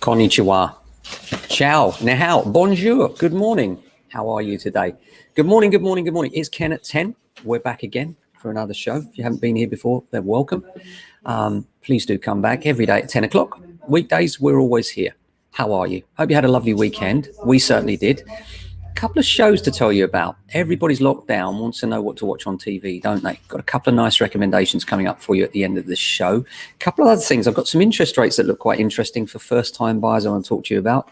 Konnichiwa. Ciao. Nihao. Bonjour. Good morning. How are you today? Good morning, good morning, good morning. It's Ken at 10. We're back again for another show. If you haven't been here before, then welcome. Please do come back every day at 10 o'clock. Weekdays, we're always here. How are you? Hope you had a lovely weekend. We certainly did. A couple of shows to tell you about. Everybody's locked down, wants to know what to watch on TV, don't they? Got a couple of nice recommendations coming up for you at the end of this show. A couple of other things. I've got some interest rates that look quite interesting for first-time buyers I want to talk to you about.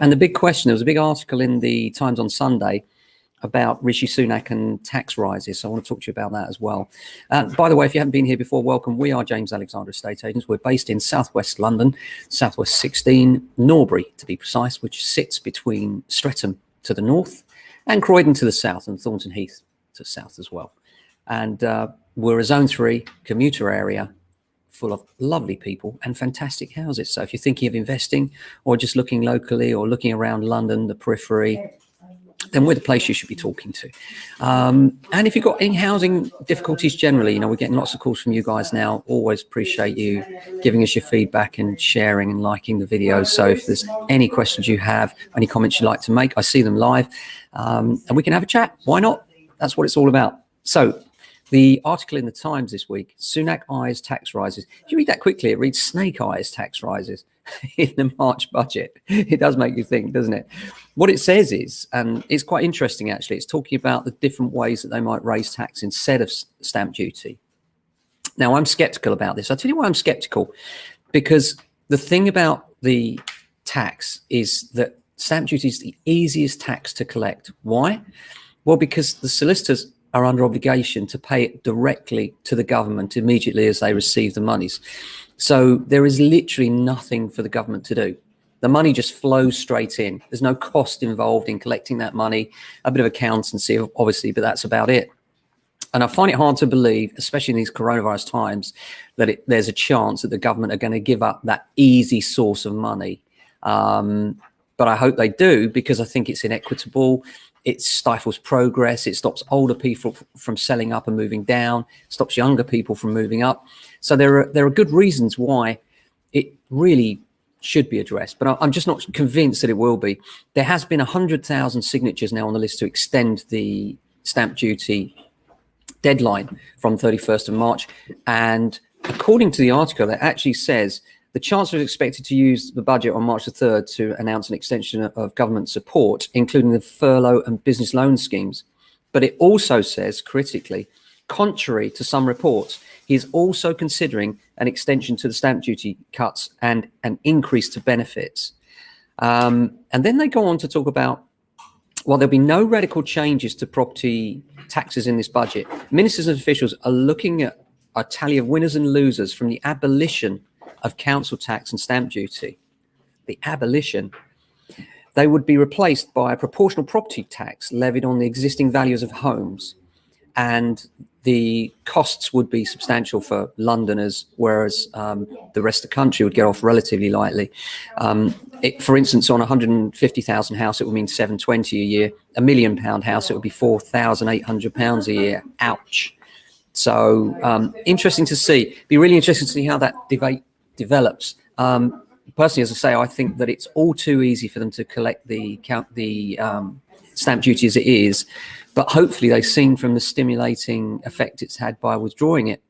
And the big question, there was a big article in the Times on Sunday about Rishi Sunak and tax rises. So I want to talk to you about that as well. By the way, if you haven't been here before, welcome. We are James Alexander Estate Agents. We're based in Southwest London, Southwest 16, Norbury to be precise, which sits between Streatham to the north and Croydon to the south and Thornton Heath to the south as well. And we're a Zone 3 commuter area full of lovely people and fantastic houses. So if you're thinking of investing or just looking locally or looking around London, the periphery, then we're the place you should be talking to. And if you've got any housing difficulties generally, you know, we're getting lots of calls from you guys now. Always appreciate you giving us your feedback and sharing and liking the videos. So if there's any questions you have, any comments you'd like to make, I see them live and we can have a chat. Why not? That's what it's all about. So the article in the Times this week, Sunak eyes tax rises. If you read that quickly, it reads snake eyes tax rises in the March budget. It does make you think, doesn't it? What it says is, and it's quite interesting actually, it's talking about the different ways that they might raise tax instead of stamp duty. Now, I'm skeptical about this. I'll tell you why I'm skeptical. Because the thing about the tax is that stamp duty is the easiest tax to collect. Why? Well, because the solicitors are under obligation to pay it directly to the government immediately as they receive the monies. So there is literally nothing for the government to do. The money just flows straight in. There's no cost involved in collecting that money, a bit of accountancy, obviously, but that's about it. And I find it hard to believe, especially in these coronavirus times, that there's a chance that the government are going to give up that easy source of money. But I hope they do, because I think it's inequitable. It stifles progress. It stops older people from selling up and moving down, stops younger people from moving up. So there are good reasons why it really should be addressed, but I'm just not convinced that it will be. There has been 100,000 signatures now on the list to extend the stamp duty deadline from 31st of March. And according to the article, it actually says the Chancellor is expected to use the budget on March the 3rd to announce an extension of government support, including the furlough and business loan schemes. But it also says, critically, contrary to some reports, he is also considering an extension to the stamp duty cuts and an increase to benefits. And then they go on to talk about, well, there'll be no radical changes to property taxes in this budget. Ministers and officials are looking at a tally of winners and losers from the abolition of council tax and stamp duty. The abolition. They would be replaced by a proportional property tax levied on the existing values of homes. And the costs would be substantial for Londoners, whereas the rest of the country would get off relatively lightly. For instance, on a 150,000 house, it would mean 720 a year. £1 million house, it would be £4,800 a year. Ouch. So interesting to see. Be really interesting to see how that debate develops. Personally, as I say, I think that it's all too easy for them to collect the stamp duty as it is, but hopefully they've seen from the stimulating effect it's had by withdrawing it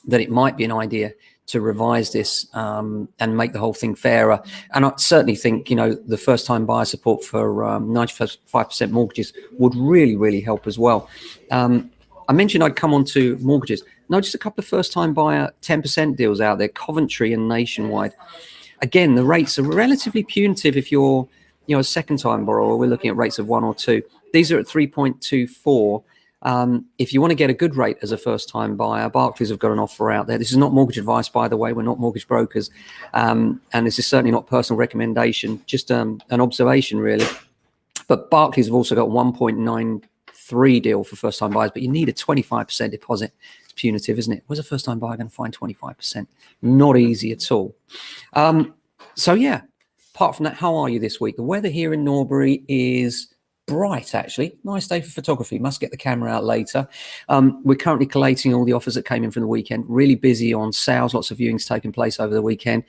that it might be an idea to revise this and make the whole thing fairer. And I certainly think, you know, the first-time buyer support for 95% mortgages would really, really help as well. I mentioned I'd come on to mortgages. Notice a couple of first-time buyer 10% deals out there, Coventry and Nationwide. Again, the rates are relatively punitive if you're, you know, a second-time borrower. We're looking at rates of 1 or 2. These are at 3.24. If you want to get a good rate as a first-time buyer, Barclays have got an offer out there. This is not mortgage advice, by the way. We're not mortgage brokers. And this is certainly not personal recommendation, just an observation, really. But Barclays have also got 1.93 deal for first-time buyers, but you need a 25% deposit. It's punitive, isn't it? Where's a first-time buyer going to find 25%? Not easy at all. So, yeah, apart from that, how are you this week? The weather here in Norbury is bright, actually. Nice day for photography. Must get the camera out later. We're currently collating all the offers that came in from the weekend. Really busy on sales. Lots of viewings taking place over the weekend.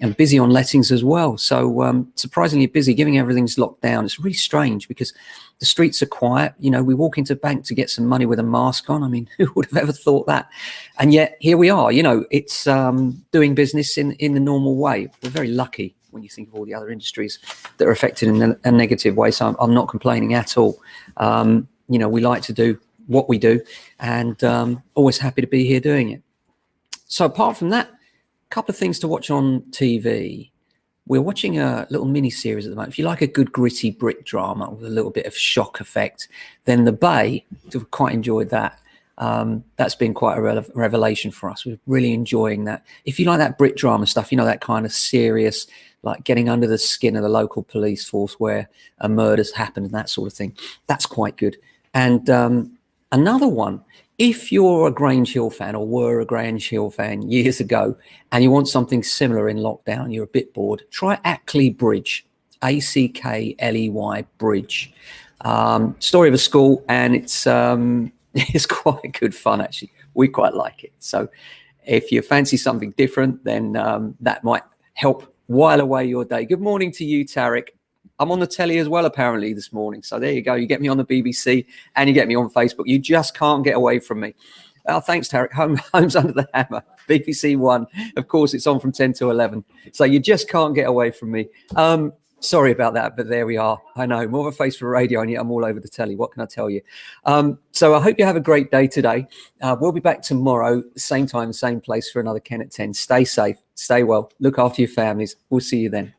and busy on lettings as well. So surprisingly busy, given everything's locked down. It's really strange because the streets are quiet. You know, we walk into a bank to get some money with a mask on. I mean, who would have ever thought that? And yet here we are. You know, it's doing business in the normal way. We're very lucky when you think of all the other industries that are affected in a negative way. So I'm not complaining at all. You know, we like to do what we do, and always happy to be here doing it. So apart from that, a couple of things to watch on TV. We're watching a little mini series at the moment. If you like a good gritty Brit drama with a little bit of shock effect, then The Bay, I've quite enjoyed that. That's been quite a revelation for us. We're really enjoying that. If you like that Brit drama stuff, you know, that kind of serious, like getting under the skin of the local police force where a murder's happened and that sort of thing, that's quite good. And another one, if you're a Grange Hill fan or were a Grange Hill fan years ago and you want something similar in lockdown, you're a bit bored, try Ackley Bridge, Ackley Bridge. Story of a school, and it's quite good fun, actually. We quite like it. So if you fancy something different, then that might help while away your day. Good morning to you, Tarek. I'm on the telly as well, apparently, this morning. So there you go. You get me on the BBC and you get me on Facebook. You just can't get away from me. Thanks, Tarek. Home's Under the Hammer, BBC One. Of course, it's on from 10 to 11. So you just can't get away from me. Sorry about that, but there we are. I know, more of a face for radio, and yet I'm all over the telly. What can I tell you? So I hope you have a great day today. We'll be back tomorrow, same time, same place for another Ken at 10. Stay safe, stay well, look after your families. We'll see you then.